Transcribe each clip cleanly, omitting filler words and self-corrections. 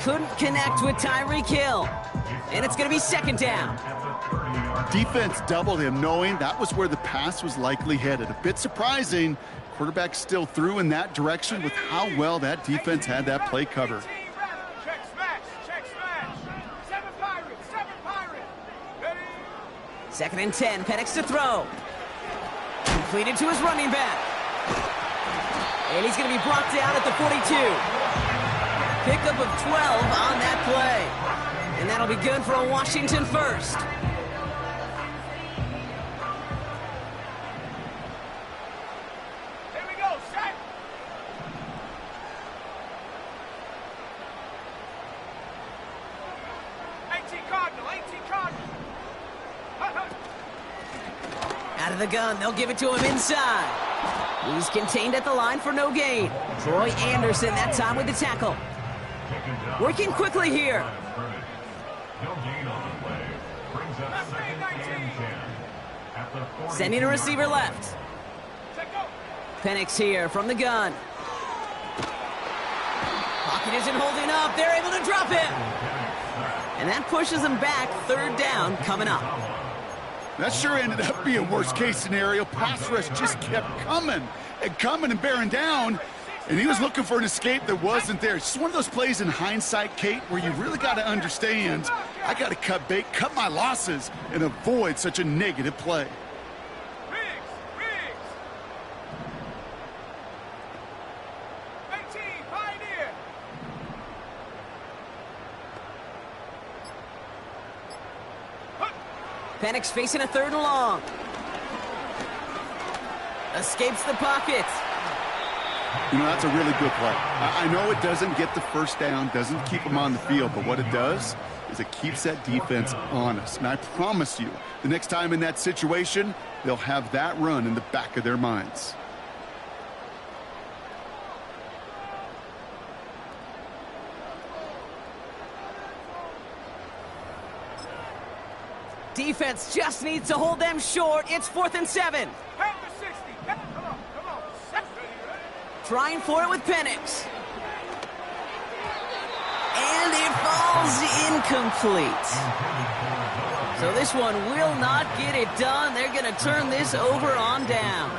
couldn't connect with Tyreek Hill. And it's going to be second down. Defense doubled him, knowing that was where the pass was likely headed. A bit surprising. Quarterback still threw in that direction with how well that defense had that play covered. Second and 10, Penix to throw. Completed to his running back. And he's going to be brought down at the 42. Pickup of 12 on that play. And that'll be good for a Washington first. Here we go, set. Cardinal. Out of the gun, they'll give it to him inside. He's contained at the line for no gain. Troy Anderson that time with the tackle. Working quickly here. Sending a receiver left. Penix here from the gun. Pocket isn't holding up. They're able to drop him. And that pushes him back. Third down coming up. That sure ended up being worst-case scenario. Pass rush just kept coming and bearing down, and he was looking for an escape that wasn't there. It's just one of those plays in hindsight, Kate, where you really got to understand, I got to cut bait, cut my losses, and avoid such a negative play. Penix facing a third and long. Escapes the pocket. You know, that's a really good play. I know it doesn't get the first down, doesn't keep them on the field, but what it does is it keeps that defense honest. And I promise you, the next time in that situation, they'll have that run in the back of their minds. Defense just needs to hold them short. It's 4th and 7. Trying for it with Penix. And it falls incomplete. So this one will not get it done. They're going to turn this over on downs.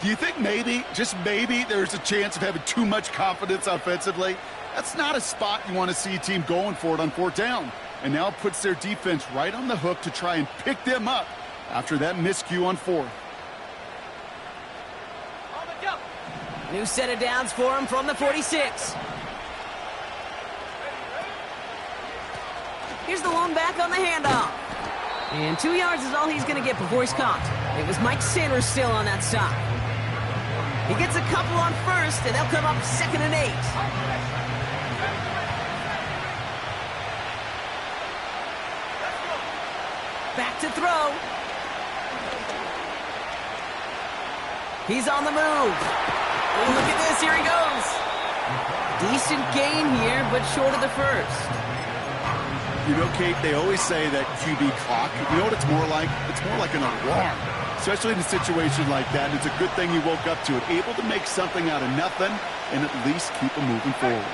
Do you think maybe, just maybe, there's a chance of having too much confidence offensively? That's not a spot you want to see a team going for it on 4th down. And now puts their defense right on the hook to try and pick them up after that miscue on 4th. New set of downs for him from the 46. Here's the lone back on the handoff. And 2 yards is all he's going to get before he's caught. It was Mike Sanders still on that stop. He gets a couple on first, and they'll come up 2nd and 8. Back to throw. He's on the move. Oh, look at this. Here he goes. Decent gain here, but short of the first. You know, Kate, they always say that QB clock, you know what it's more like? It's more like an alarm, especially in a situation like that. It's a good thing he woke up to it, able to make something out of nothing and at least keep him moving forward.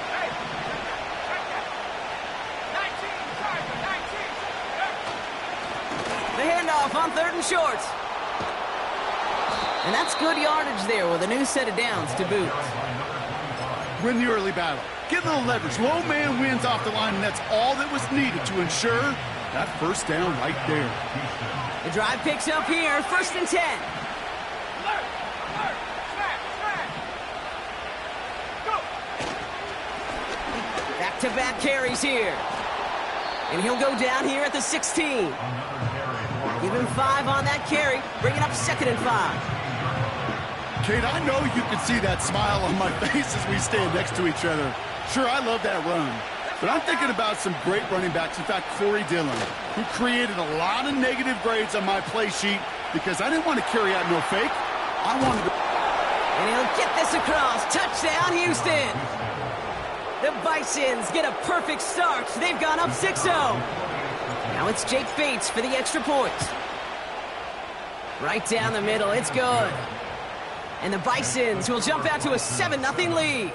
On 3rd and short. And that's good yardage there with a new set of downs to boot. Win the early battle. Get a little leverage. Low man wins off the line, and that's all that was needed to ensure that first down right there. The drive picks up here, 1st and 10. Back-to-back carries here. And he'll go down here at the 16. Give him 5 on that carry, bringing up 2nd and 5. Kate, I know you can see that smile on my face as we stand next to each other. Sure, I love that run, but I'm thinking about some great running backs. In fact, Corey Dillon, who created a lot of negative grades on my play sheet because I didn't want to carry out no fake. I wanted to... And he'll get this across. Touchdown, Houston. The Bisons get a perfect start. They've gone up 6-0. Now it's Jake Bates for the extra point. Right down the middle, it's good. And the Bisons will jump out to a 7-0 lead.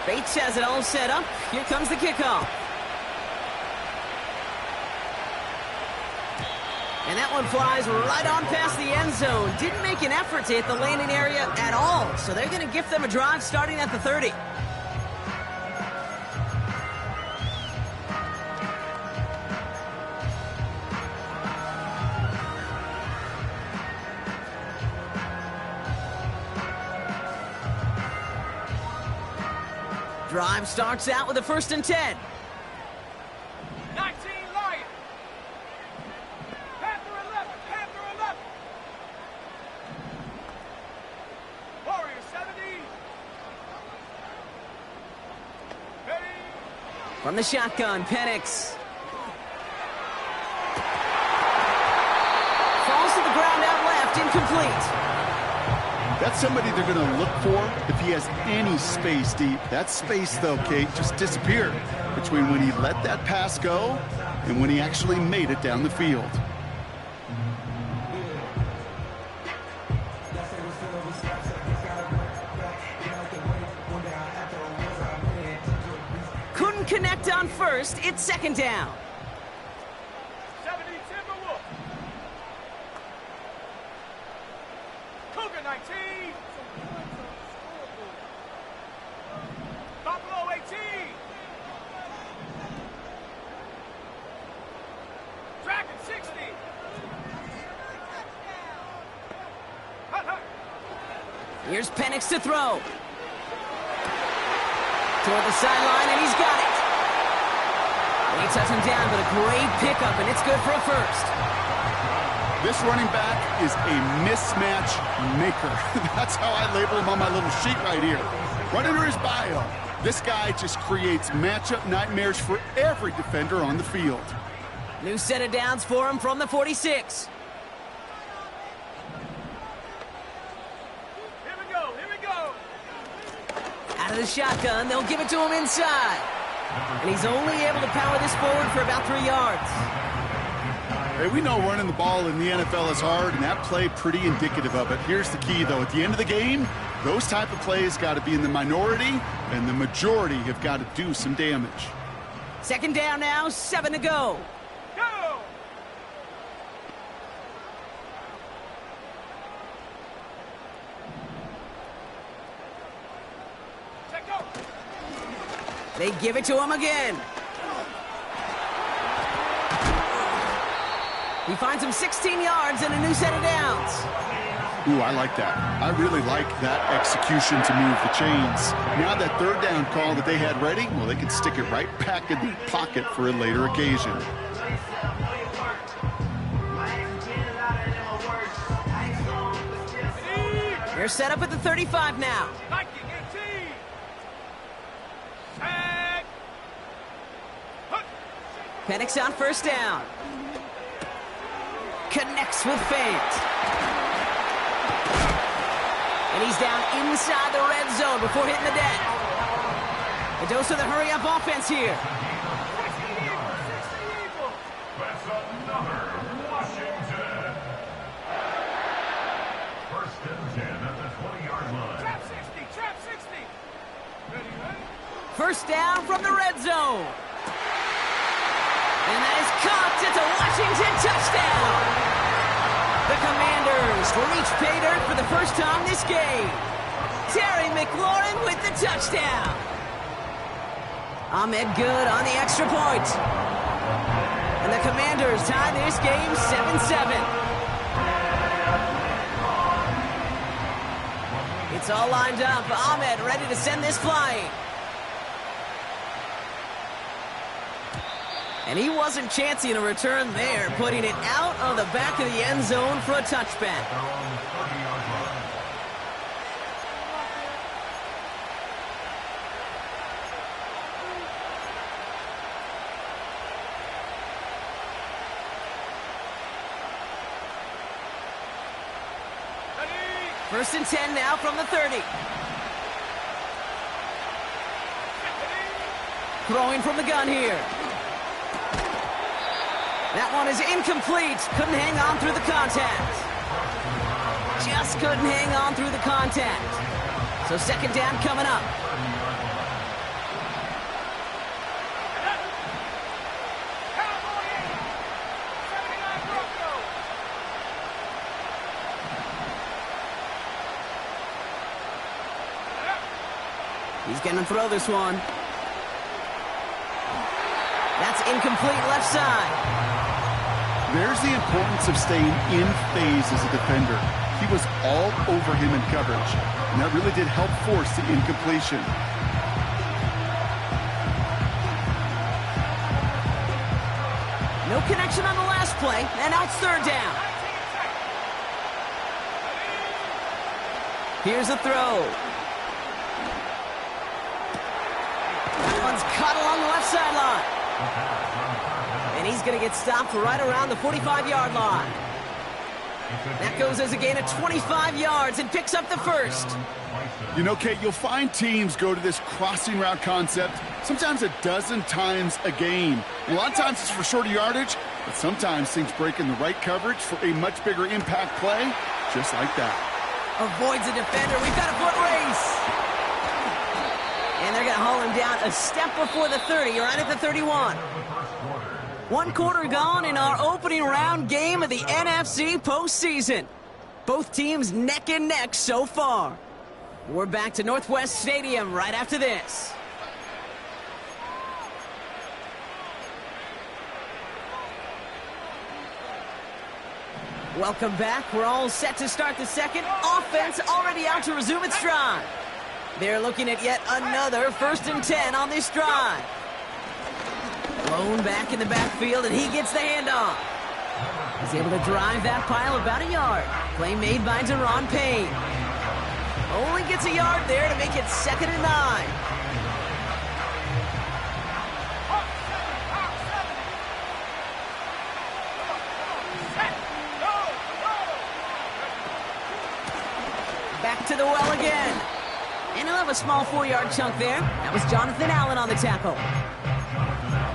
Bates has it all set up. Here comes the kickoff. And that one flies right on past the end zone. Didn't make an effort to hit the landing area at all. So they're going to gift them a drive starting at the 30. Drive starts out with a 1st and 10. 19 Lions. Panther 11. Panther 11. Warrior 70. Ready. From the shotgun, Penix. Falls to the ground out left, incomplete. That's somebody they're going to look for if he has any space deep. That space, though, Kate, just disappeared between when he let that pass go and when he actually made it down the field. Couldn't connect on 1st. It's 2nd down. 70 Timberwolf. Cougar 19. Buffalo 18. Dragon 60. Hut, hut. Here's Penix to throw. Toward the sideline, and he's got it. They touch him down, but a great pickup, and it's good for a 1st. This running back is a mismatch maker. That's how I label him on my little sheet right here. Right under his bio, this guy just creates matchup nightmares for every defender on the field. New set of downs for him from the 46. Here we go. Here we go. Out of the shotgun, they'll give it to him inside. And he's only able to power this forward for about 3 yards. Hey, we know running the ball in the NFL is hard, and that play pretty indicative of it. Here's the key, though. At the end of the game, those type of plays got to be in the minority, and the majority have got to do some damage. 2nd down now, 7 to go. Go. Check go. They give it to him again. He finds him 16 yards and a new set of downs. Ooh, I like that. I really like that execution to move the chains. Now that 3rd down call that they had ready, well, they can stick it right back in the pocket for a later occasion. They're set up at the 35 now. 1918. Tag. Hut. Penix on 1st down. Connects with Fant. And he's down inside the red zone before hitting the deck. A dose of the hurry-up offense here. 60 Eagles. That's another Washington. 1st and 10 at the 20-yard line. Trap 60. Trap 60. Ready, ready. 1st down from the red zone. And that is caught. It's a Washington touchdown. The Commanders reach pay dirt for the first time this game. Terry McLaurin with the touchdown. Ahmed good on the extra point. And the Commanders tie this game 7-7. It's all lined up. Ahmed ready to send this flying. And he wasn't chancing a return there, putting it out of the back of the end zone for a touchback. Ready. 1st and 10 now from the 30. Throwing from the gun here. That one is incomplete. Couldn't hang on through the contact. Just couldn't hang on through the contact. So 2nd down coming up. gonna throw this one. That's incomplete left side. There's the importance of staying in phase as a defender. He was all over him in coverage, and that really did help force the incompletion. No connection on the last play, and now it's third down. Here's a throw. That one's caught along the left sideline. And he's going to get stopped right around the 45-yard line. That goes as a gain of 25 yards and picks up the first. You know, Kate, you'll find teams go to this crossing route concept sometimes a dozen times a game. A lot of times it's for shorter yardage, but sometimes things break in the right coverage for a much bigger impact play, just like that. Avoids a defender. We've got a foot race. And they're going to haul him down a step before the 30, right at the 31. 1 quarter gone in our opening round game of the NFC postseason. Both teams neck and neck so far. We're back to Northwest Stadium right after this. Welcome back. We're all set to start the second. Offense already out to resume its drive. They're looking at yet another 1st and 10 on this drive. Blown back in the backfield, and he gets the handoff. He's able to drive that pile about a yard. Play made by Deron Payne. Only gets a yard there to make it 2nd and 9. Back to the well again. And he'll have a small 4-yard chunk there. That was Jonathan Allen on the tackle.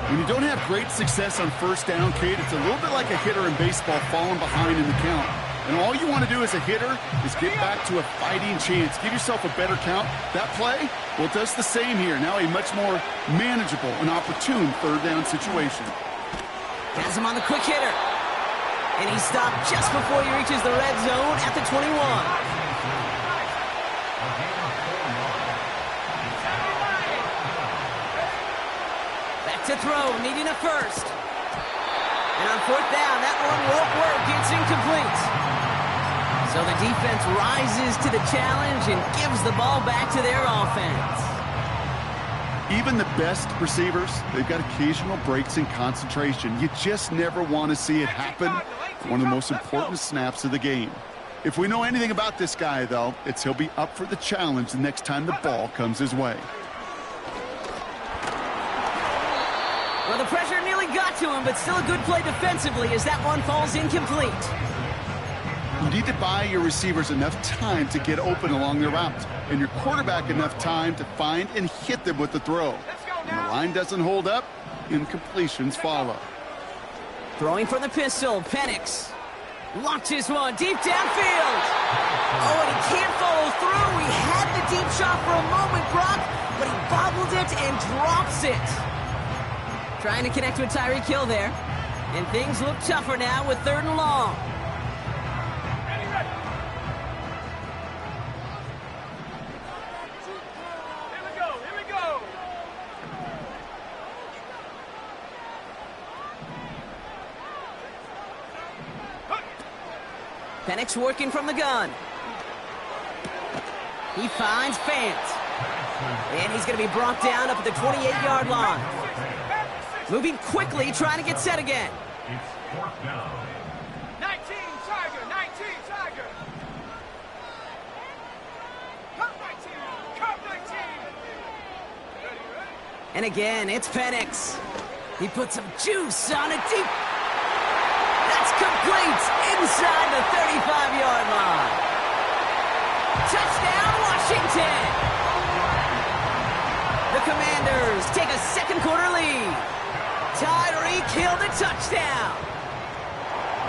When you don't have great success on 1st down, Kate, it's a little bit like a hitter in baseball falling behind in the count. And all you want to do as a hitter is get back to a fighting chance. Give yourself a better count. That play, well, it does the same here. Now a much more manageable and opportune 3rd down situation. Has him on the quick hitter. And he's stopped just before he reaches the red zone at the 21. To throw, needing a first. And on 4th down, that one won't work. It's incomplete. So the defense rises to the challenge and gives the ball back to their offense. Even the best receivers, they've got occasional breaks in concentration. You just never want to see it happen. One of the most important snaps of the game. If we know anything about this guy, though, it's he'll be up for the challenge the next time the ball comes his way. Well, the pressure nearly got to him, but still a good play defensively as that one falls incomplete. You need to buy your receivers enough time to get open along their route, and your quarterback enough time to find and hit them with the throw. When the line doesn't hold up, incompletions follow. Throwing for the pistol, Penix. Launches one deep downfield. Oh, and he can't follow through. He had the deep shot for a moment, Brock, but he bobbled it and drops it. Trying to connect with Tyreek Hill there. And things look tougher now with 3rd and long. Here we go. Penix working from the gun. He finds Fant. And he's going to be brought down up at the 28-yard line. Moving quickly, trying to get set again. It's 4th down. 19 Tiger. Cut 19. And again, it's Penix. He puts some juice on it deep. That's complete inside the 35-yard line. Touchdown, Washington. The Commanders take a 2nd quarter lead. Tyreek Hill the touchdown.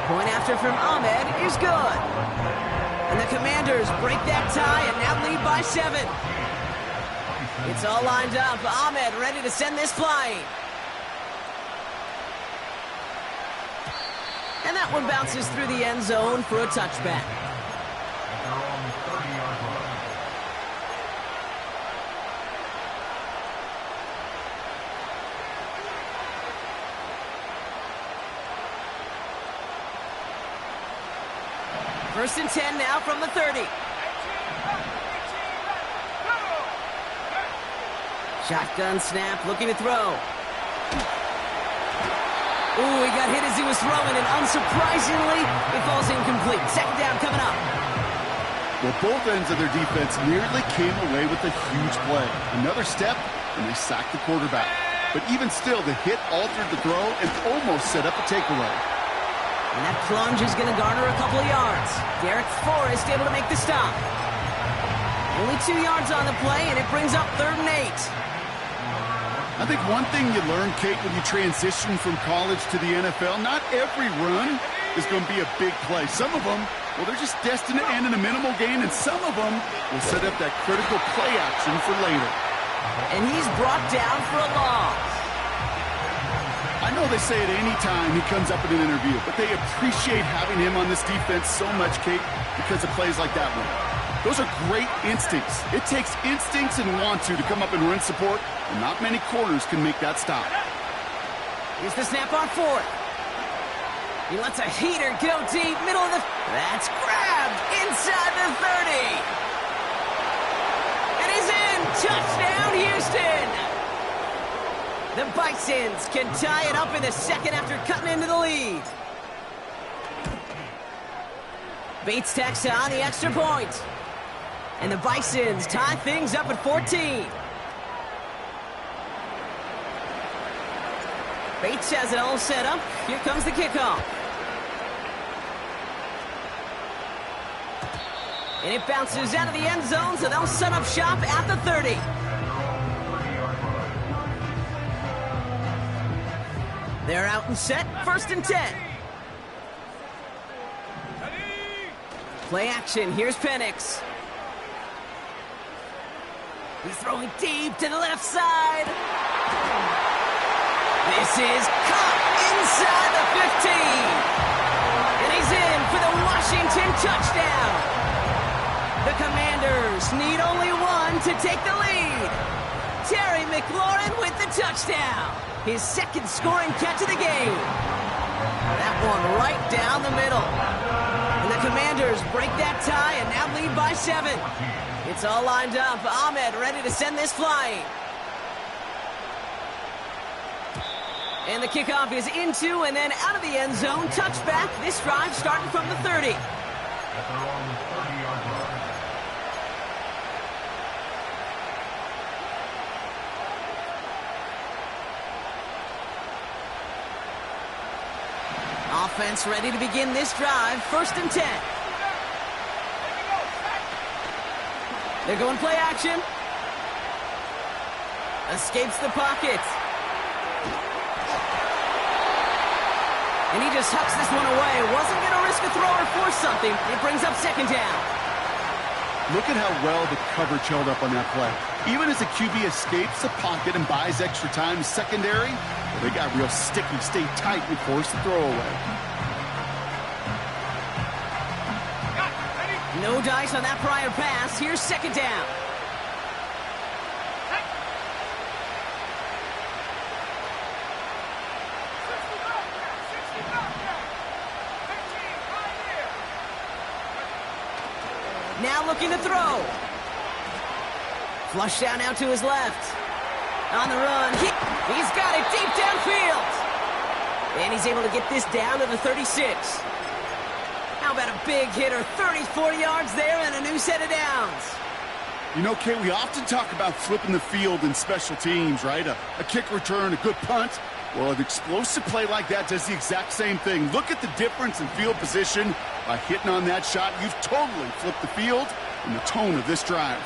Point after from Ahmed is good. And the Commanders break that tie and now lead by 7. It's all lined up. Ahmed ready to send this flying. And that one bounces through the end zone for a touchback. First and 10 now from the 30. Shotgun snap, looking to throw. Ooh, he got hit as he was throwing, and unsurprisingly, it falls incomplete. Second down coming up. Well, both ends of their defense nearly came away with a huge play. Another step, and they sacked the quarterback. But even still, the hit altered the throw and almost set up a takeaway. And that plunge is going to garner a couple of yards. Derek Forrest able to make the stop. Only 2 yards on the play, and it brings up 3rd and 8. I think one thing you learn, Kate, when you transition from college to the NFL, not every run is going to be a big play. Some of them, well, they're just destined to end in a minimal gain, and some of them will set up that critical play action for later. And he's brought down for a loss. I know they say it any time he comes up in an interview, but they appreciate having him on this defense so much, Kate, because of plays like that one. Those are great instincts. It takes instincts and want to come up and run support, and not many corners can make that stop. Here's the snap on 4th. He lets a heater go deep, middle of the... That's grabbed inside the 30. And he's in. Touchdown, Houston. The Bisons can tie it up in the second after cutting into the lead. Bates tacks on the extra point. And the Bisons tie things up at 14. Bates has it all set up. Here comes the kickoff. And it bounces out of the end zone, so they'll set up shop at the 30. They're out and set, 1st and 10. Play action, here's Penix. He's throwing deep to the left side. This is caught inside the 15. And he's in for the Washington touchdown. The Commanders need only one to take the lead. Terry McLaurin with the touchdown. His second scoring catch of the game. That one right down the middle. And the Commanders break that tie and now lead by 7. It's all lined up. Ahmed ready to send this flying. And the kickoff is into and then out of the end zone. Touchback. This drive starting from the 30. Offense ready to begin this drive. 1st and 10. They're going play action. Escapes the pocket. And he just hucks this one away. Wasn't going to risk a throw or force something. It brings up 2nd down. Look at how well the coverage held up on that play. Even as the QB escapes the pocket and buys extra time secondary, well, they got real sticky, stay tight, and force the throw away. No dice on that prior pass. Here's 2nd down. Now looking to throw. Flush down out to his left. On the run. He's got it deep downfield. And he's able to get this down to the 36. How about a big hitter? 34 yards there and a new set of downs. You know, Kate, we often talk about flipping the field in special teams, right? A kick return, a good punt. Well, an explosive play like that does the exact same thing. Look at the difference in field position. By hitting on that shot, you've totally flipped the field and the tone of this drive.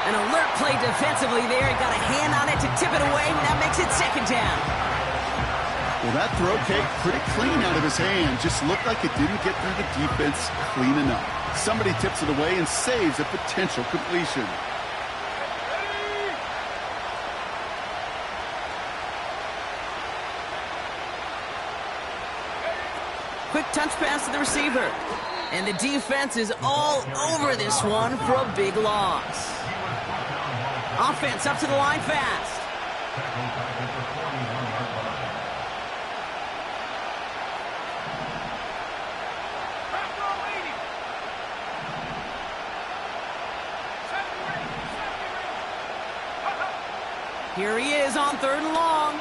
An alert play defensively there. He got a hand on it to tip it away, and that makes it 2nd down. Well, that throw, Kate, pretty clean out of his hand. Just looked like it didn't get through the defense clean enough. Somebody tips it away and saves a potential completion. Quick touch pass to the receiver. And the defense is all over this one for a big loss. Offense up to the line fast. Here he is on 3rd and long.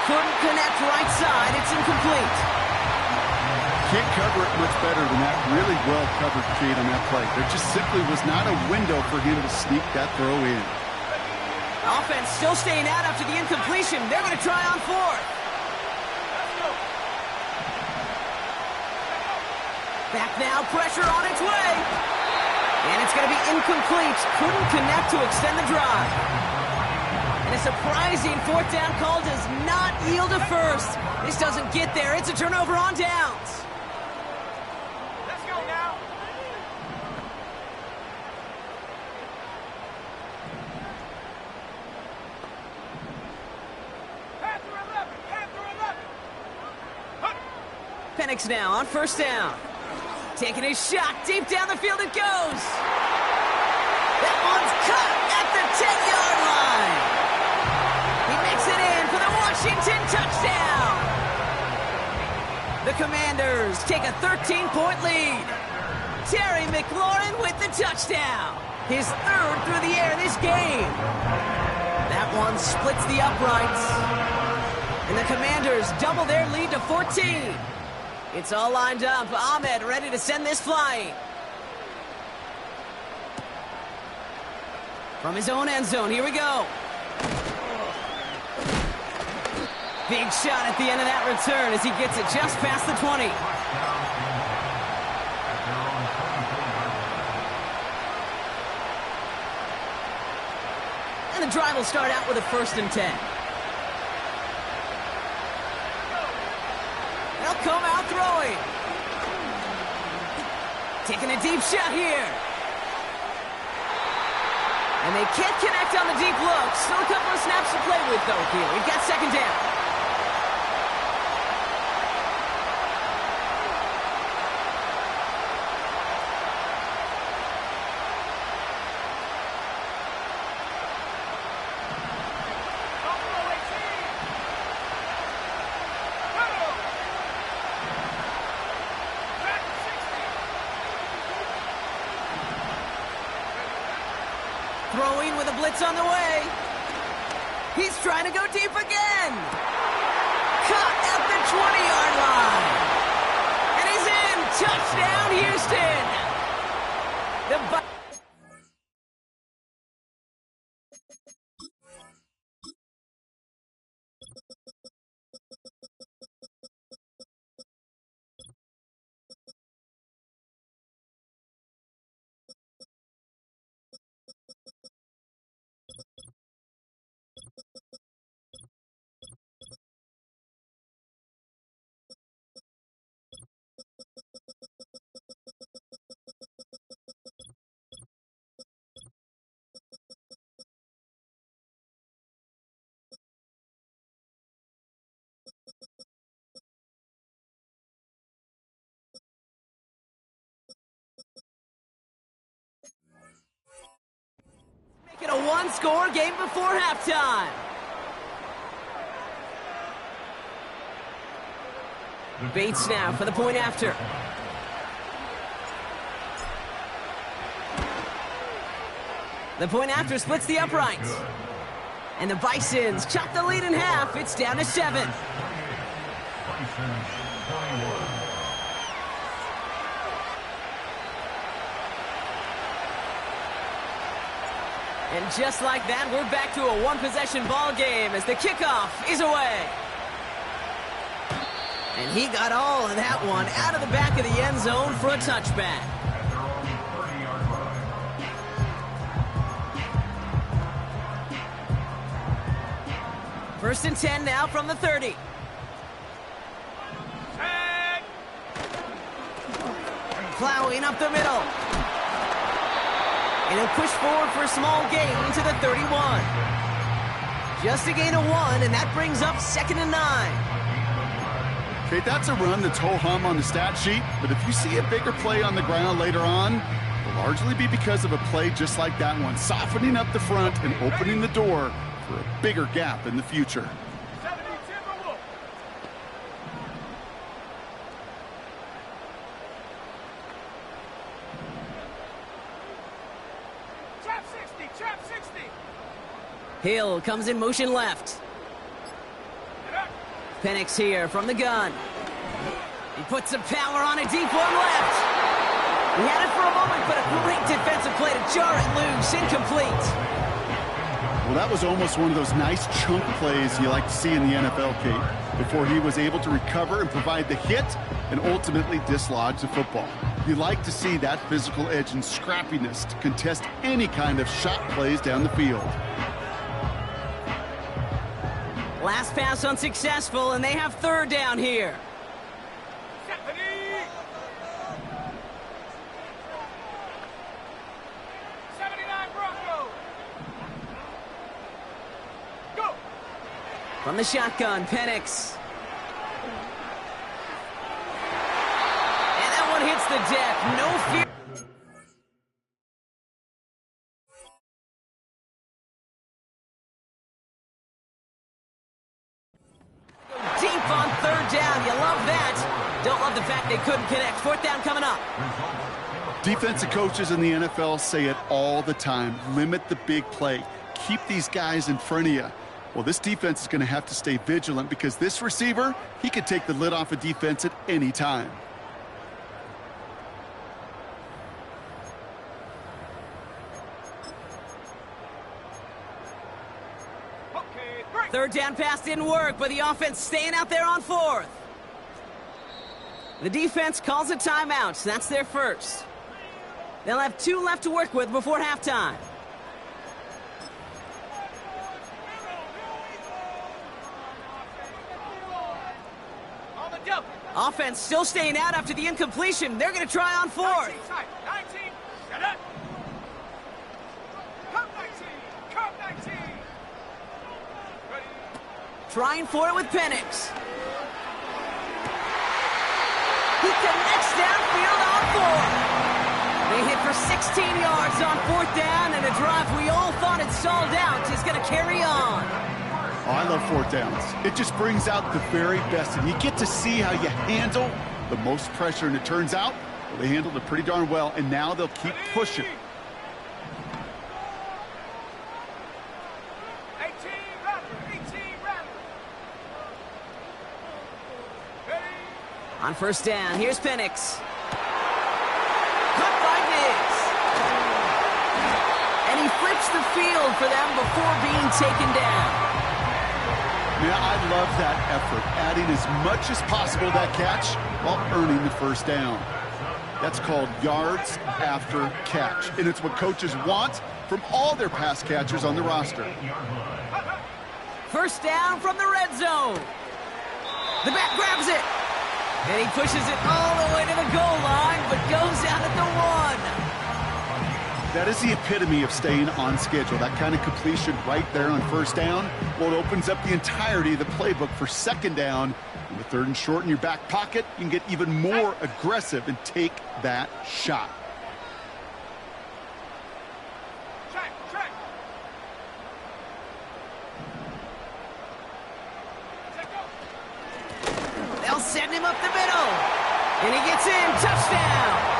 Couldn't connect right side. It's incomplete. Can't cover it much better than that. Really well covered, Kate, on that play. There just simply was not a window for him to sneak that throw in. Offense still staying out after the incompletion. They're going to try on 4th. Back now, pressure on its way. And it's going to be incomplete. Couldn't connect to extend the drive. And a surprising 4th down call does not yield a first. This doesn't get there. It's a turnover on downs. Let's go now. Panther 11, Panther 11. Penix now on 1st down. Taking his shot. Deep down the field it goes. That one's cut at the 10-yard line. He makes it in for the Washington touchdown. The Commanders take a 13-point lead. Terry McLaurin with the touchdown. His 3rd through the air this game. That one splits the uprights. And the Commanders double their lead to 14. It's all lined up. Ahmed ready to send this flying. From his own end zone, here we go. Big shot at the end of that return as he gets it just past the 20. And the drive will start out with a 1st and 10. They'll come out throwing. Taking a deep shot here. And they can't connect on the deep look. Still a couple of snaps to play with, though, here. We've got 2nd down. Throwing with a blitz on the way. He's trying to go deep again. Caught at the 20-yard line. And he's in. Touchdown, Houston. The Make it a one-score game before halftime. Bates now for the point after. The point after splits the uprights. And the Bisons chop the lead in half. It's down to 7. And just like that, we're back to a one-possession ball game as the kickoff is away. And he got all of that one out of the back of the end zone for a touchback. First and 10 now from the 30. Plowing up the middle. And he'll push forward for a small gain to the 31. Just a gain of 1, and that brings up 2nd and 9. Okay, that's a run that's ho-hum on the stat sheet, but if you see a bigger play on the ground later on, it'll largely be because of a play just like that one, softening up the front and opening the door for a bigger gap in the future. 70 Timberwolves. Trap 60, Trap 60. Hill comes in motion left. Penix here from the gun. He puts some power on a deep one left. He had it for a moment, but a great defensive play to jar it loose. Incomplete. Well, that was almost one of those nice chunk plays you like to see in the NFL, Kate, before he was able to recover and provide the hit and ultimately dislodge the football. You like to see that physical edge and scrappiness to contest any kind of shot plays down the field. Last pass unsuccessful, and they have third down here. Stephanie. 79 Bronco. Go. From the shotgun, Penix. And that one hits the deck. No fear. Deep on third down. You love that. Don't love the fact they couldn't connect. Fourth down coming up. Defensive coaches in the NFL say it all the time. Limit the big play. Keep these guys in front of you. Well, this defense is going to have to stay vigilant because this receiver, he could take the lid off a defense at any time. Okay, break. Third down pass didn't work, but the offense staying out there on fourth. The defense calls a timeout. That's their first. They'll have 2 left to work with before halftime. On the double. Offense still staying out after the incompletion. They're going to try on fourth. 19 tight. 19. Shut up. Come 19. Come 19. Ready. Trying for it with Penix. He connects downfield on fourth. They hit for 16 yards on fourth down, and a drive we all thought had stalled out is going to carry on. Oh, I love fourth downs. It just brings out the very best, and you get to see how you handle the most pressure, and it turns out well, they handled it pretty darn well, and now they'll keep pushing. 18 Rattler. 18 Rattler. Ready. On first down, here's Penix. Caught by Diggs. And he flips the field for them before being taken down. Yeah, I love that effort, adding as much as possible to that catch while earning the first down. That's called yards after catch, and it's what coaches want from all their pass catchers on the roster. First down from the red zone. The back grabs it. And he pushes it all the way to the goal line, but goes out at the 1. That is the epitome of staying on schedule. That kind of completion right there on first down. Well, it opens up the entirety of the playbook for second down. And with third and short in your back pocket, you can get even more aggressive and take that shot. Track. Track. Check go. They'll send him up the middle. And he gets in. Touchdown.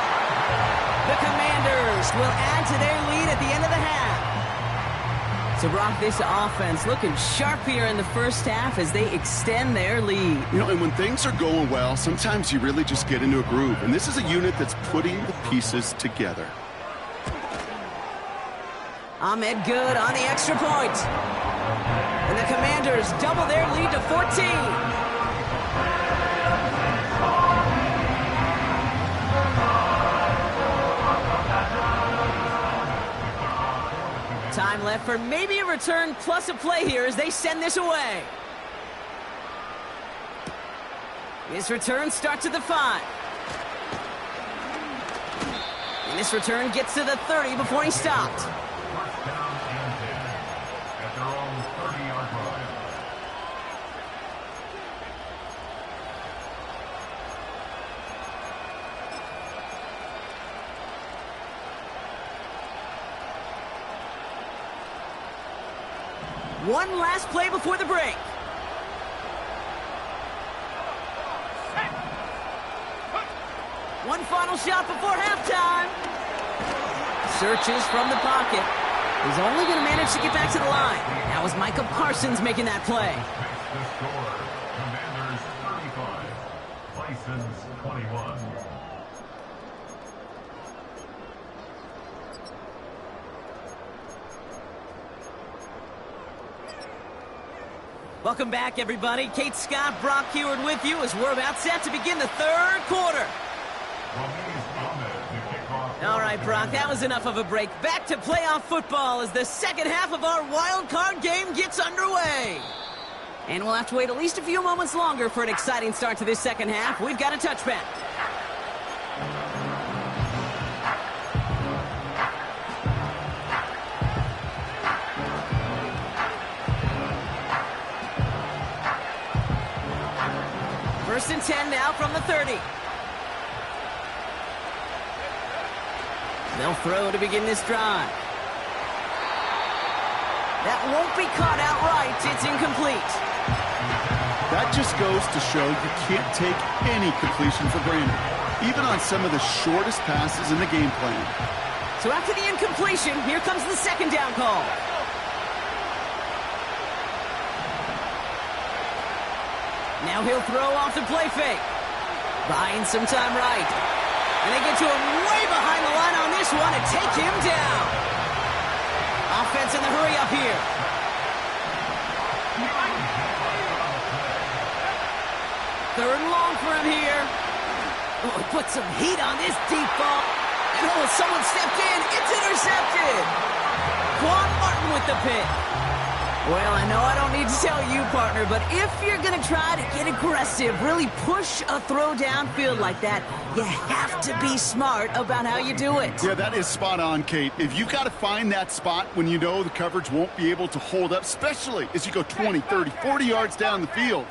The Commanders will add to their lead at the end of the half. So, Brock, this offense looking sharp here in the first half as they extend their lead. You know, and when things are going well, sometimes you really just get into a groove. And this is a unit that's putting the pieces together. Ahmed good on the extra point. And the Commanders double their lead to 14. Time left for maybe a return plus a play here as they send this away. This return starts at the 5. And this return gets to the 30 before he stopped. First down and 10 at their own 30-yard line. One last play before the break. One final shot before halftime. Searches from the pocket. He's only going to manage to get back to the line. That was Micah Parsons making that play. The score, Commanders 35, Bisons 21. Welcome back, everybody. Kate Scott, Brock Heward with you as we're about set to begin the third quarter. All right, Brock, that was enough of a break. Back to playoff football as the second half of our wild card game gets underway. And we'll have to wait at least a few moments longer for an exciting start to this second half. We've got a touchback. First and 10 now from the 30. They'll throw to begin this drive. That won't be caught outright. It's incomplete. That just goes to show you can't take any completion for granted, even on some of the shortest passes in the game plan. So after the incompletion, here comes the second down call. Now he'll throw off the play fake. Buying some time right. And they get to him way behind the line on this one and take him down. Offense in the hurry up here. Third and long for him here. Oh, put some heat on this deep ball. And oh, someone stepped in. It's intercepted. Quan Martin with the pick. Well, I know I don't need to tell you, partner, but if you're going to try to get aggressive, really push a throw downfield like that, you have to be smart about how you do it. Yeah, that is spot on, Kate. If you've got to find that spot when you know the coverage won't be able to hold up, especially as you go 20, 30, 40 yards down the field.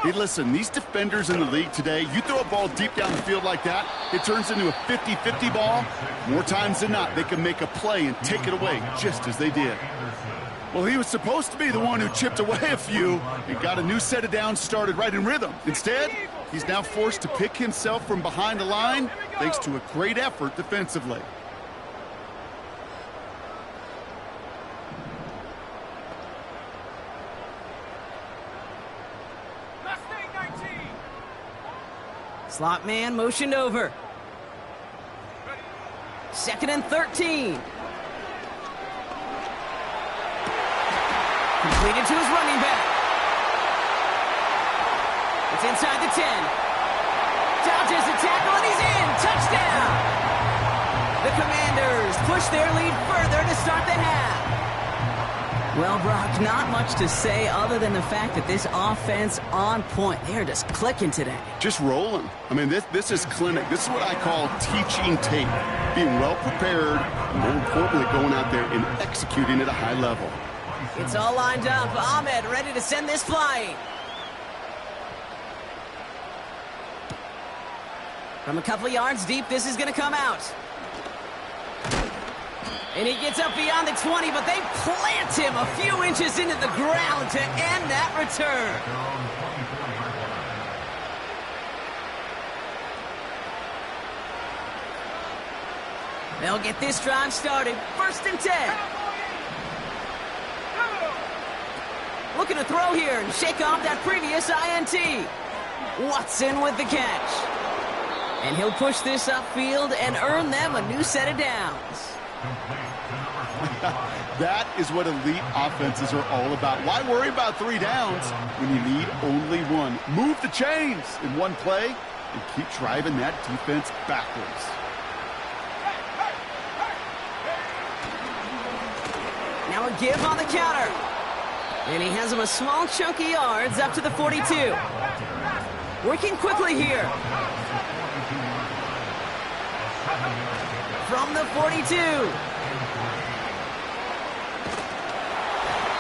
Hey, listen, these defenders in the league today, you throw a ball deep down the field like that, it turns into a 50-50 ball. More times than not, they can make a play and take it away just as they did. Well, he was supposed to be the one who chipped away a few and got a new set of downs started right in rhythm. Instead, he's now forced to pick himself from behind the line thanks to a great effort defensively. Slot man motioned over. Second and 13. Completed to his running back. It's inside the 10. Dodges the tackle and he's in. Touchdown! The Commanders push their lead further to start the half. Well, Brock, not much to say other than the fact that this offense on point. They're just clicking today. Just rolling. I mean, this is clinic. This is what I call teaching tape. Being well prepared, and more importantly, going out there and executing at a high level. It's all lined up. Ahmed ready to send this flying. From a couple of yards deep, this is going to come out. And he gets up beyond the 20, but they plant him a few inches into the ground to end that return. They'll get this drive started. First and 10. Looking to throw here and shake off that previous INT. Watson with the catch. And he'll push this upfield and earn them a new set of downs. That is what elite offenses are all about. Why worry about 3 downs when you need only one? Move the chains in one play and keep driving that defense backwards. Now a give on the counter. And he has him a small chunk of yards up to the 42. Working quickly here. From the 42.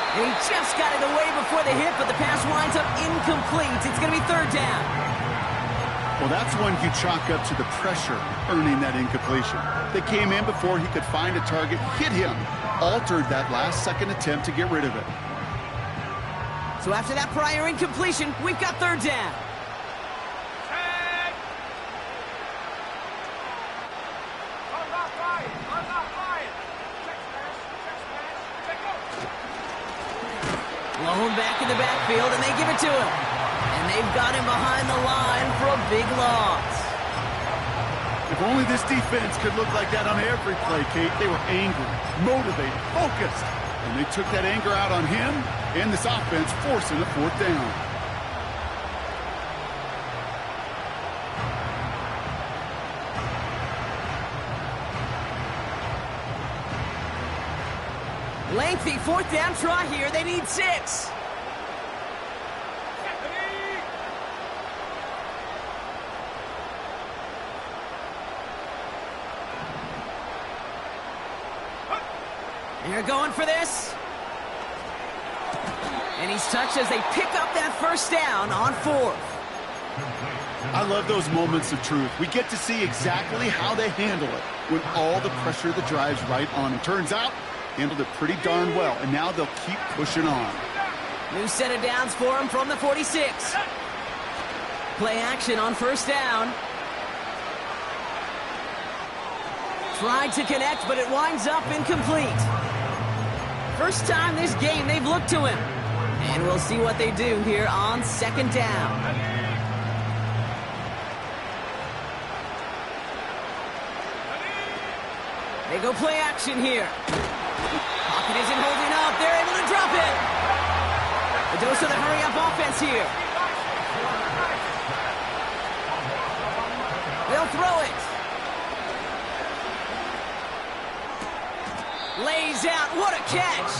And he just got it away before the hit, but the pass winds up incomplete. It's going to be third down. Well, that's when you chalk up to the pressure earning that incompletion. They came in before he could find a target, hit him, altered that last-second attempt to get rid of it. So after that prior incompletion, we've got third down. Blown back in the backfield, and they give it to him. And they've got him behind the line for a big loss. If only this defense could look like that on every play, Kate. They were angry, motivated, focused. And they took that anger out on him and this offense, forcing a 4th down. Lengthy 4th down try here. They need 6. They're going for this. And he's touched as they pick up that 1st down on 4th. I love those moments of truth. We get to see exactly how they handle it when all the pressure that drives right on them. Turns out, handled it pretty darn well, and now they'll keep pushing on. New set of downs for him from the 46. Play action on 1st down. Tried to connect, but it winds up incomplete. First time this game they've looked to him. And we'll see what they do here on 2nd down. They go play action here. Pocket isn't holding up. They're able to drop it. A dose of the hurry-up offense here. They'll throw it. Lays out. What a catch.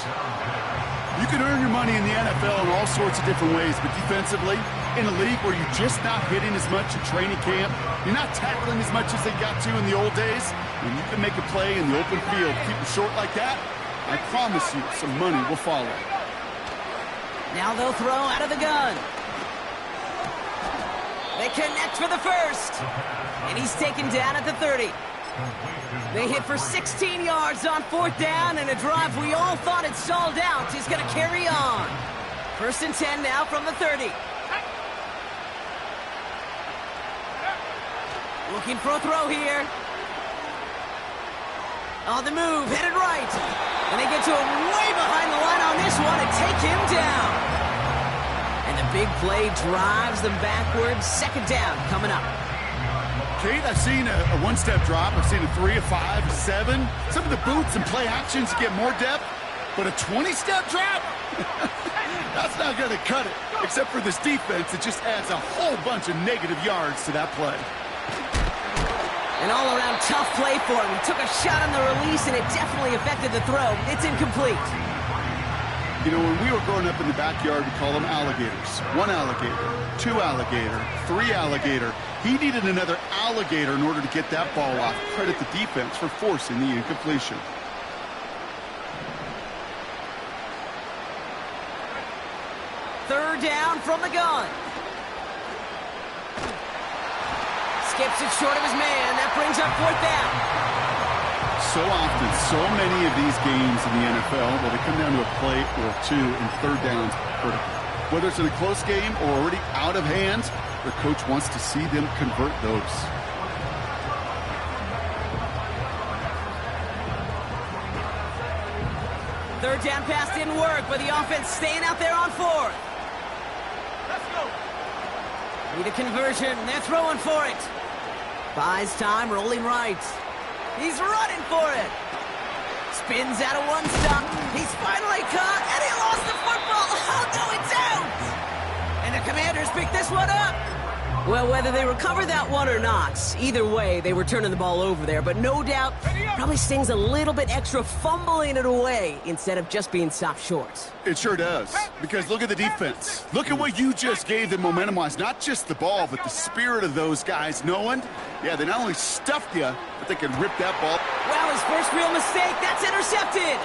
You can earn your money in the NFL in all sorts of different ways, but defensively, in a league where you're just not hitting as much in training camp, you're not tackling as much as they got to in the old days, when you can make a play in the open field, keep it short like that, I promise you some money will follow. Now they'll throw out of the gun. They connect for the 1st. And he's taken down at the 30. They hit for 16 yards on 4th down, and a drive we all thought had stalled out is going to carry on. 1st and 10 now from the 30. Looking for a throw here. On the move, headed right. And they get to him way behind the line on this one and take him down. And the big play drives them backwards. 2nd down coming up. Kate, I've seen a 1-step drop. I've seen a 3, a 5, a 7. Some of the boots and play actions get more depth, but a 20-step drop? That's not going to cut it, except for this defense that just adds a whole bunch of negative yards to that play. An all-around tough play for him. He took a shot on the release, and it definitely affected the throw. It's incomplete. You know, when we were growing up in the backyard, we call them alligators. 1 alligator, 2 alligator, 3 alligator. He needed another alligator in order to get that ball off. Credit the defense for forcing the incompletion. Third down from the gun. Skips it short of his man. That brings up 4th down. So often, so many of these games in the NFL, well, they come down to a play or 2 and 3rd downs critical. Whether it's in a close game or already out of hand, their coach wants to see them convert those. Third down pass didn't work, but the offense staying out there on 4th. Let's go. Need a conversion. They're throwing for it. Buys time, rolling right. He's running for it. Spins out of 1 stop. He's finally caught, and he lost the football. Oh, no, it's out. And the Commanders pick this one up. Well, whether they recover that one or not, either way, they were turning the ball over there. But no doubt, probably stings a little bit extra fumbling it away instead of just being stopped short. It sure does, because look at the defense. Look at what you just gave them momentum-wise. Not just the ball, but the spirit of those guys knowing, yeah, they not only stuffed you, but they can rip that ball. Well, his first real mistake, that's intercepted.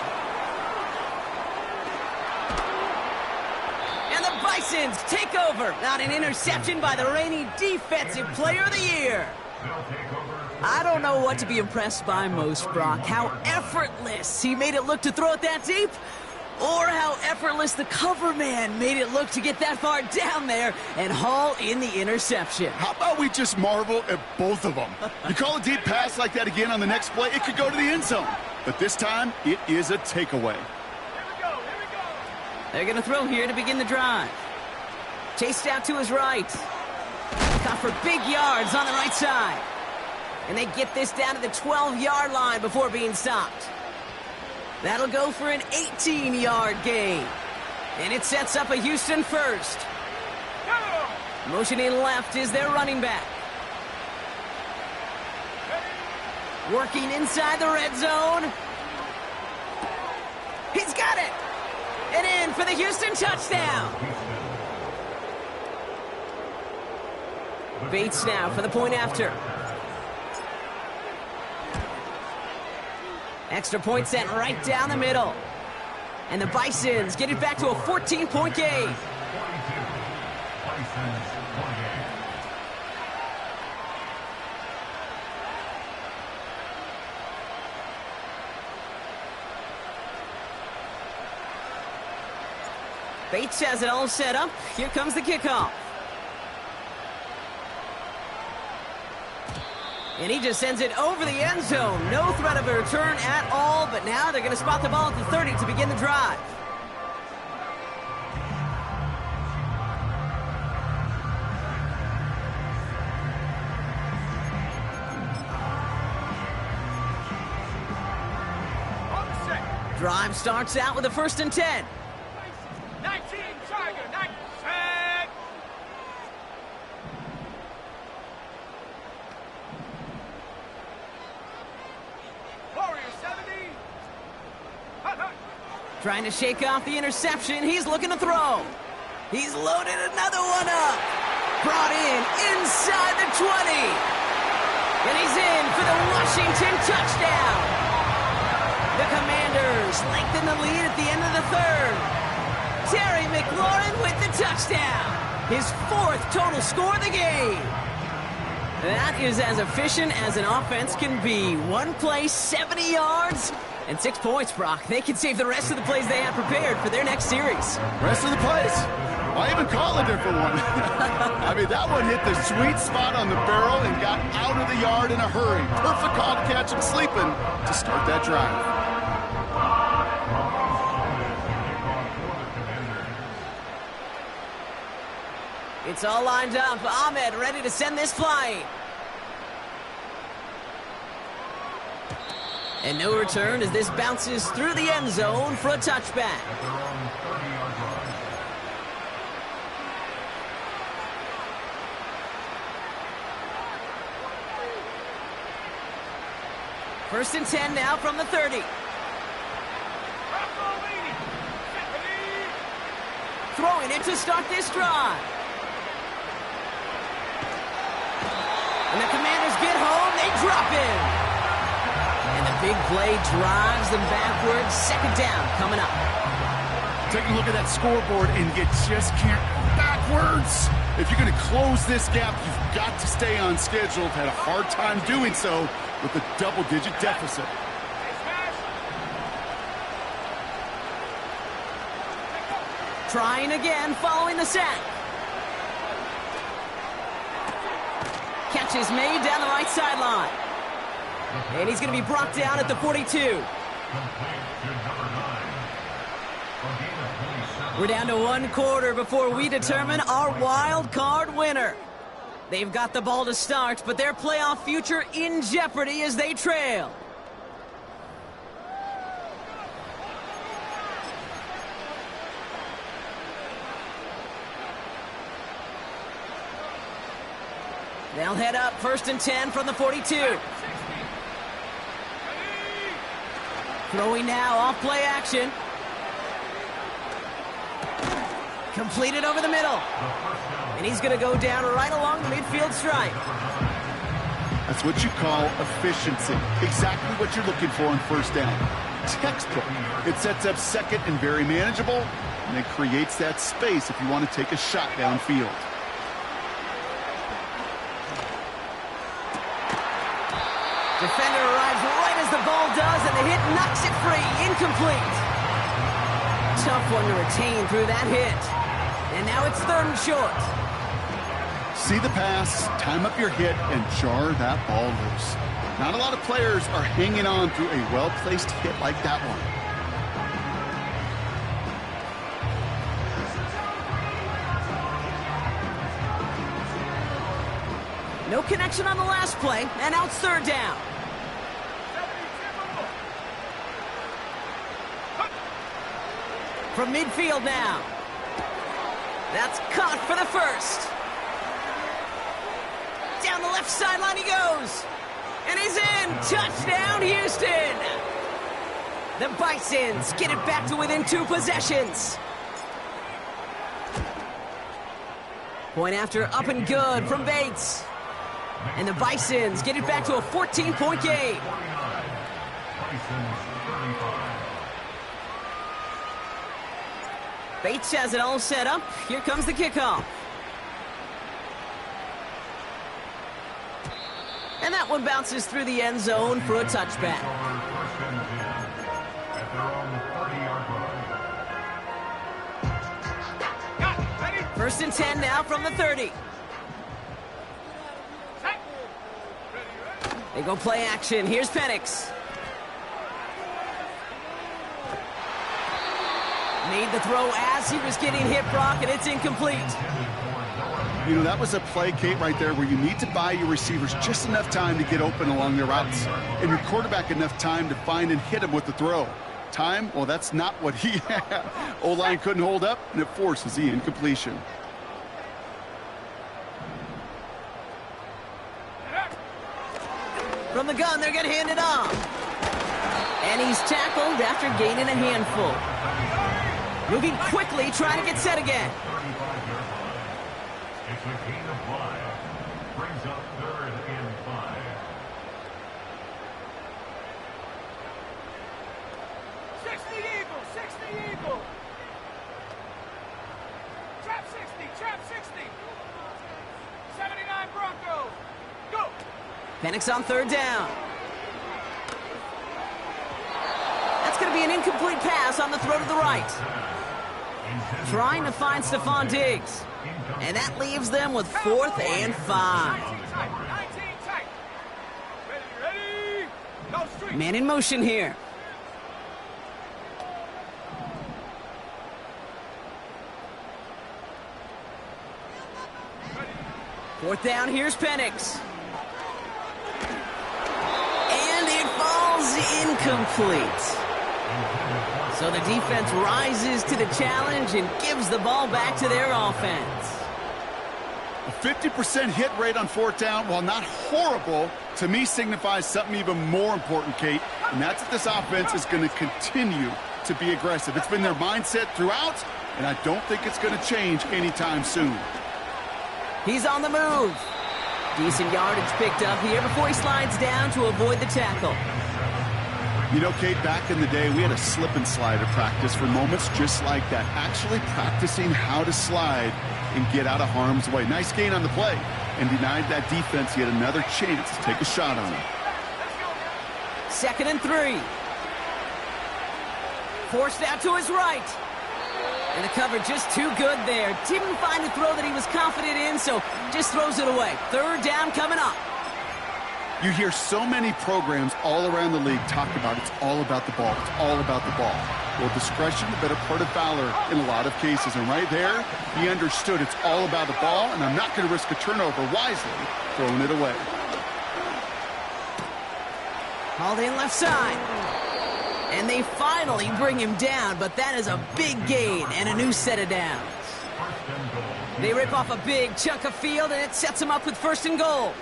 And the Bisons take over. Not an interception by the reigning Defensive Player of the Year. I don't know what to be impressed by most, Brock. How effortless he made it look to throw it that deep, or how effortless the cover man made it look to get that far down there and haul in the interception. How about we just marvel at both of them? You call a deep pass like that again on the next play, it could go to the end zone. But this time, it is a takeaway. They're going to throw here to begin the drive. Chased out to his right. Caught for big yards on the right side. And they get this down to the 12-yard line before being stopped. That'll go for an 18-yard gain. And it sets up a Houston first. Motioning left is their running back. Working inside the red zone. He's got it. And in for the Houston touchdown. Bates now for the point after. Extra point sent right down the middle. And the Bisons get it back to a 14-point game. Bates has it all set up. Here comes the kickoff. And he just sends it over the end zone. No threat of a return at all, but now they're going to spot the ball at the 30 to begin the drive. Drive starts out with a 1st and 10. 19, Tiger, 9, set. Warrior 70. Hut, hut. Trying to shake off the interception. He's looking to throw. He's loaded another one up. Brought in inside the 20. And he's in for the Washington touchdown. The Commanders lengthen the lead at the end of the 3rd. Terry McLaurin with the touchdown. His 4th total score of the game. That is as efficient as an offense can be. One play, 70 yards, and 6 points, Brock. They can save the rest of the plays they have prepared for their next series. Rest of the plays? Why even call a different one? I mean, that one hit the sweet spot on the barrel and got out of the yard in a hurry. Perfect call to catch him sleeping to start that drive. It's all lined up. Ahmed ready to send this flying. And no return as this bounces through the end zone for a touchback. First and 10 now from the 30. Throwing it to start this drive. And the Commanders get home, they drop in. And the big play drives them backwards. 2nd down coming up. Take a look at that scoreboard and you just can't backwards. If you're going to close this gap, you've got to stay on schedule. Had a hard time doing so with a double-digit deficit. Trying again following the sack. Catch is made down the right sideline. And he's going to be brought down at the 42. We're down to 1 quarter before we determine our wild card winner. They've got the ball to start, but their playoff future in jeopardy as they trail. They'll head up 1st and 10 from the 42. Throwing now off play action. Completed over the middle. And he's going to go down right along the midfield stripe. That's what you call efficiency. Exactly what you're looking for on 1st down. Textbook. It sets up 2nd and very manageable, and it creates that space if you want to take a shot downfield. Defender arrives right as the ball does, and the hit knocks it free. Incomplete. Tough one to retain through that hit. And now it's 3rd and short. See the pass, time up your hit, and jar that ball loose. Not a lot of players are hanging on through a well-placed hit like that one. No connection on the last play, and now it's third down. From midfield now. That's caught for the first. Down the left sideline he goes. And he's in. Touchdown, Houston. The Bisons get it back to within 2 possessions. Point after up and good from Bates. And the Bisons get it back to a 14-point game. Bates has it all set up. Here comes the kickoff. And that one bounces through the end zone for a touchback. First and 10 now from the 30. They go play action. Here's Penix. Made the throw as he was getting hit, Brock, and it's incomplete. You know, that was a play, Kate, right there where you need to buy your receivers just enough time to get open along their routes, and your quarterback enough time to find and hit him with the throw. Time? Well, that's not what he had. O-line couldn't hold up, and it forces the incompletion. From the gun, they're going to hand it off. And he's tackled after gaining a handful. Moving quickly, trying to get set again. It's a gain of 5. Brings up third and 5. Trap 60. 79 Broncos. Go. Penix on third down. That's going to be an incomplete pass on the throw to the right. Trying to find Stephon Diggs. And that leaves them with 4th and 5. 19 tight. Ready. No street. Man in motion here. Fourth down, here's Penix. And it falls incomplete. So the defense rises to the challenge and gives the ball back to their offense. A 50% hit rate on 4th down, while not horrible, to me signifies something even more important, Kate, and that's that this offense is going to continue to be aggressive. It's been their mindset throughout, and I don't think it's going to change anytime soon. He's on the move. Decent yardage picked up here before he slides down to avoid the tackle. You know, Kate, back in the day, we had a slip and slide at practice for moments just like that. Actually practicing how to slide and get out of harm's way. Nice gain on the play, and denied that defense yet another chance to take a shot on him. 2nd and 3. Forced out to his right. And the cover just too good there. Didn't find a throw that he was confident in, so just throws it away. 3rd down coming up. You hear so many programs all around the league talk about it's all about the ball. It's all about the ball. Well, discretion, the better part of valor in a lot of cases. And right there, he understood it's all about the ball, and I'm not going to risk a turnover, wisely throwing it away. Hauled in left side. And they finally bring him down, but that is a big gain and a new set of downs. They rip off a big chunk of field, and it sets them up with 1st and goal.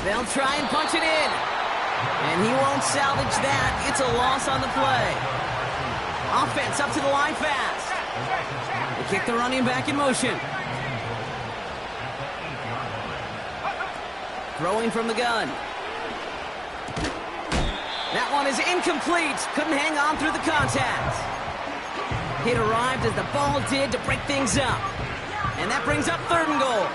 They'll try and punch it in. And he won't salvage that. It's a loss on the play. Offense up to the line fast. They kick the running back in motion. Throwing from the gun. That one is incomplete. Couldn't hang on through the contact. It arrived as the ball did to break things up. And that brings up 3rd and goal.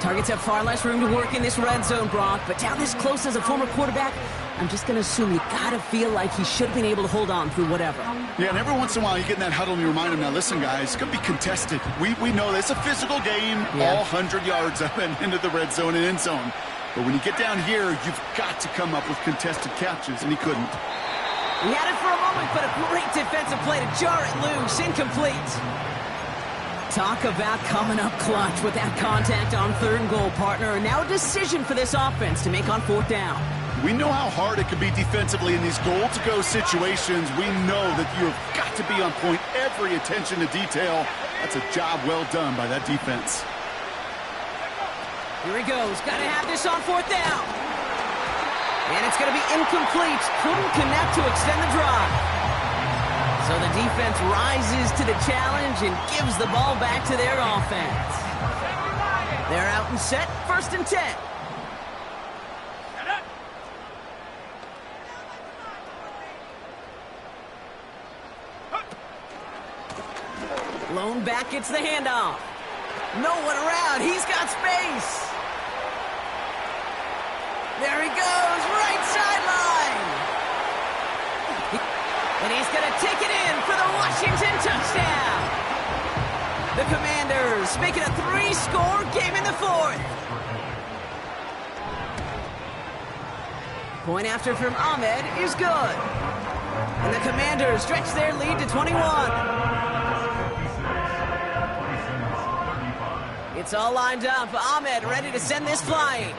Targets have far less room to work in this red zone, Brock, but down this close as a former quarterback, I'm just going to assume you got to feel like he should have been able to hold on through whatever. Yeah, and every once in a while you get in that huddle and you remind him, now listen, guys, it's going to be contested. We know this. It's a physical game, all 100 yards up and into the red zone and end zone. But when you get down here, you've got to come up with contested catches, and he couldn't. He had it for a moment, but a great defensive play to jar it loose. Incomplete. Talk about coming up clutch with that contact on 3rd and goal, partner. And now a decision for this offense to make on 4th down. We know how hard it can be defensively in these goal-to-go situations. We know that you have got to be on point, every attention to detail. That's a job well done by that defense. Here he goes. Got to have this on 4th down. And it's going to be incomplete. Couldn't connect to extend the drive. So the defense rises to the challenge and gives the ball back to their offense. They're out and set. 1st and 10. Lone back gets the handoff. No one around. He's got space. There he goes. Right sideline. And he's going to take it in for the Washington touchdown. The Commanders make it a 3-score game in the 4th. Point after from Ahmed is good. And the Commanders stretch their lead to 21. It's all lined up. Ahmed ready to send this flying.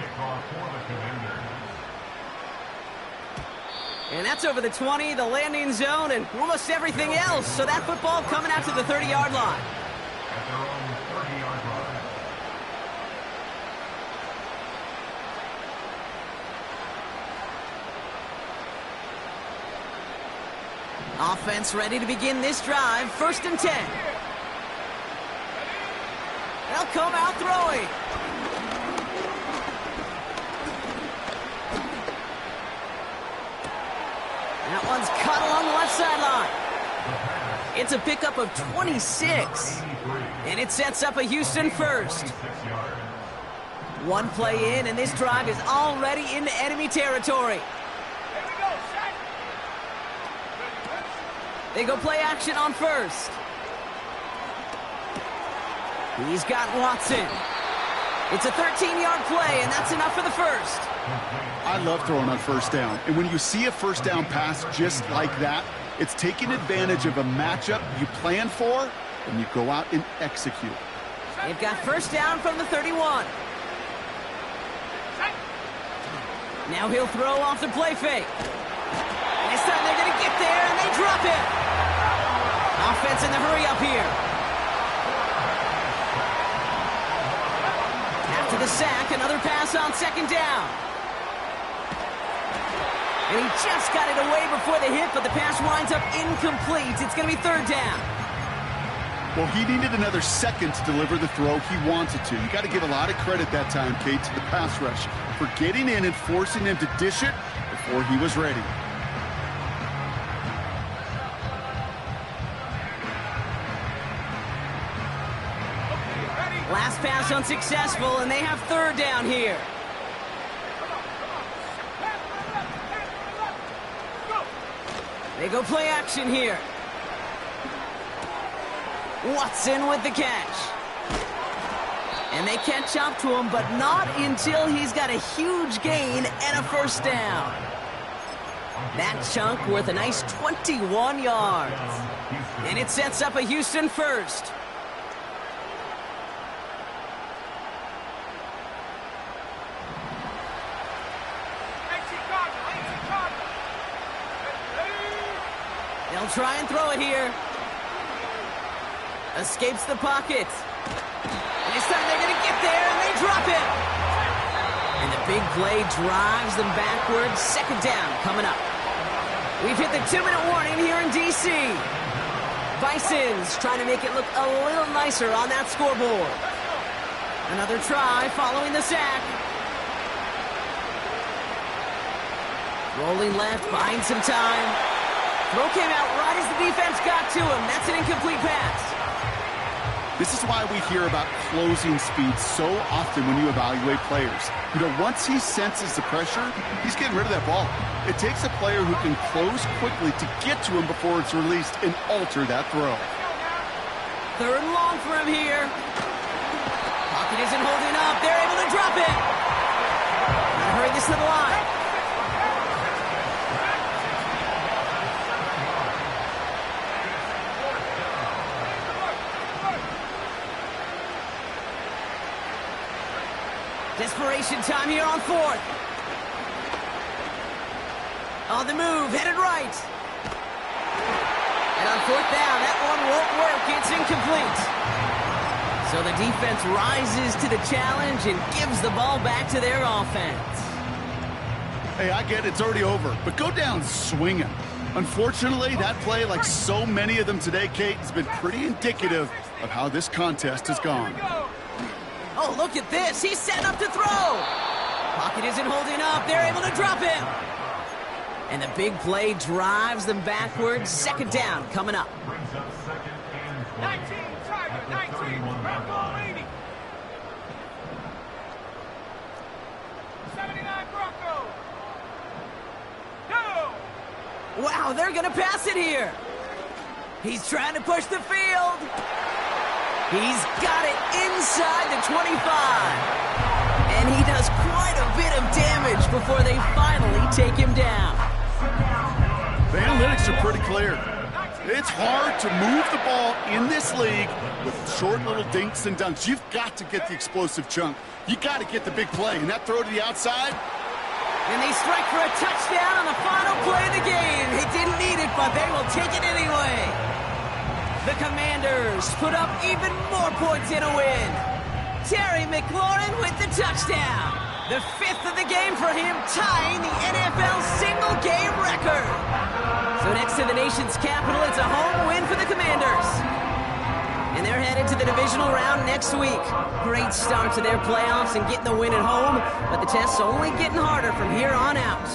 And that's over the 20, the landing zone, and almost everything else. So that football coming out to the 30-yard line. At their own 30-yard line. Offense ready to begin this drive. 1st and 10. They'll come out throwing. That one's cut along the left sideline. It's a pickup of 26. And it sets up a Houston 1st. One play in, and this drive is already into enemy territory. They go play action on 1st. He's got Watson. It's a 13-yard play, and that's enough for the 1st. I love throwing on 1st down. And when you see a 1st down pass just like that, it's taking advantage of a matchup you plan for, and you go out and execute. They've got 1st down from the 31. Now he'll throw off the play fake. This time they're going to get there, and they drop it. Offense in the hurry up here. After the sack, another pass on 2nd down. And he just got it away before the hit, but the pass winds up incomplete. It's going to be 3rd down. Well, he needed another second to deliver the throw he wanted to. You got to give a lot of credit that time, Kate, to the pass rush for getting in and forcing him to dish it before he was ready. Last pass unsuccessful, and they have 3rd down here. They go play action here. Watson with the catch. And they catch up to him, but not until he's got a huge gain and a 1st down. That chunk worth a nice 21 yards. And it sets up a Houston 1st. They'll try and throw it here. Escapes the pocket. And this time they're going to get there, and they drop it. And the big play drives them backwards. 2nd down coming up. We've hit the 2-minute warning here in D.C. Bisons trying to make it look a little nicer on that scoreboard. Another try following the sack. Rolling left, buying some time. Throw came out right as the defense got to him. That's an incomplete pass. This is why we hear about closing speed so often when you evaluate players. You know, once he senses the pressure, he's getting rid of that ball. It takes a player who can close quickly to get to him before it's released and alter that throw. 3rd and long for him here. Pocket isn't holding up. They're able to drop it. Gotta hurry this to the line. Desperation time here on fourth. On the move, headed right. And on fourth down, that one won't work. It's incomplete. So the defense rises to the challenge and gives the ball back to their offense. Hey, I get it's already over, but go down swinging. Unfortunately, that play, like so many of them today, Kate, has been pretty indicative of how this contest has gone. Oh, look at this. He's setting up to throw. Pocket isn't holding up. They're able to drop him. And the big play drives them backwards. Second down coming up. 19, Tiger, 19, ground ball 80. 79 Broncos. Go! Wow, they're going to pass it here. He's trying to push the field. He's got it inside the 25. And he does quite a bit of damage before they finally take him down. The analytics are pretty clear. It's hard to move the ball in this league with short little dinks and dunks. You've got to get the explosive chunk. You got to get the big play. And that throw to the outside. And they strike for a touchdown on the final play of the game. It didn't need it, but they will take it anyway. The Commanders put up even more points in a win. Terry McLaurin with the touchdown. The fifth of the game for him, tying the NFL single-game record. So next to the nation's capital, it's a home win for the Commanders. And they're headed to the divisional round next week. Great start to their playoffs and getting the win at home, but the test's only getting harder from here on out.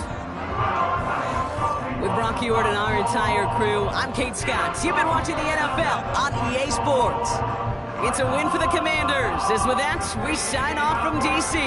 With Brock Ewart and our entire crew, I'm Kate Scott. You've been watching the NFL on EA Sports. It's a win for the Commanders, as with that, we sign off from D.C.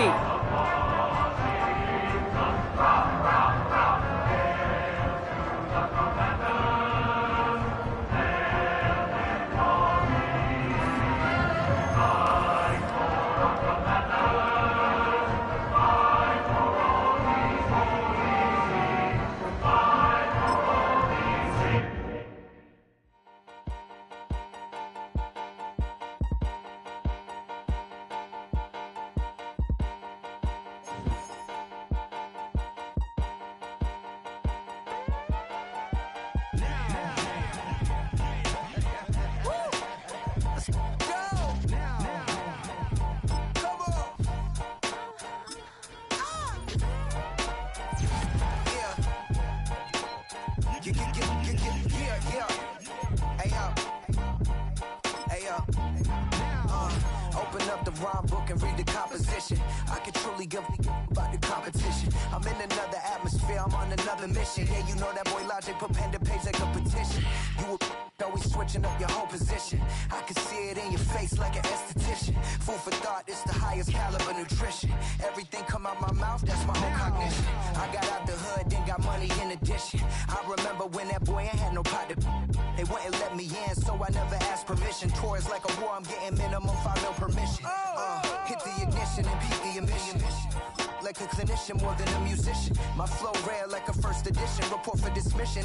Open up the rhyme book and read the composition. I can truly give about the competition. I'm in another atmosphere, I'm on another mission. Yeah, you know that boy Logic put pen to page like a petition. You always switching up your whole position. I can see it in your face like an esthetician. Food for thought, it's the highest caliber nutrition. Everything come out my mouth, that's my own cognition. I got out the hood, then got money in addition. I remember when that boy ain't had no pot to. They wouldn't let me in, so I never asked permission. Tours like a war, I'm getting minimum 5 mil permission. Hit the ignition and beat the emission. Like a clinician more than a musician. My flow rare like a first edition. Report for dismission.